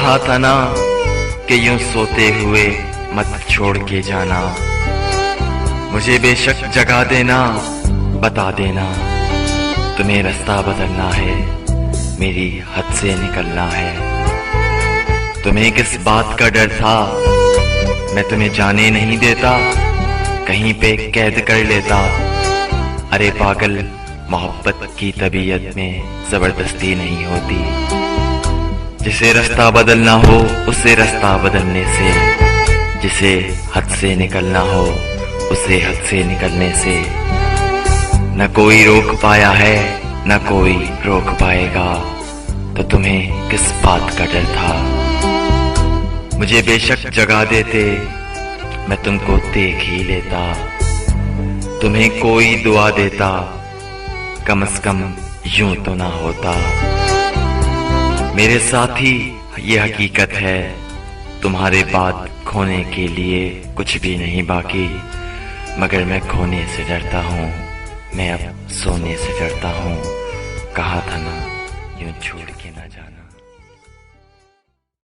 कहा था ना कि यूं सोते हुए मत छोड़ के जाना। मुझे बेशक जगा देना, बता देना तुम्हें रास्ता बदलना है, मेरी हद से निकलना है। तुम्हें किस बात का डर था, मैं तुम्हें जाने नहीं देता, कहीं पे कैद कर लेता। अरे पागल, मोहब्बत की तबीयत में जबरदस्ती नहीं होती। जिसे रास्ता बदलना हो उसे रास्ता बदलने से, जिसे हद से निकलना हो उसे हद से निकलने से। न कोई रोक पाया है न कोई रोक पाएगा, तो तुम्हें किस बात का डर था। मुझे बेशक जगा देते, मैं तुमको देख ही लेता। तुम्हें कोई दुआ देता, कम से कम यूं तो ना होता। मेरे साथी ये हकीकत है, तुम्हारे बाद खोने के लिए कुछ भी नहीं बाकी। मगर मैं खोने से डरता हूँ, मैं अब सोने से डरता हूँ। कहा था ना यूं छोड़ के ना जाना।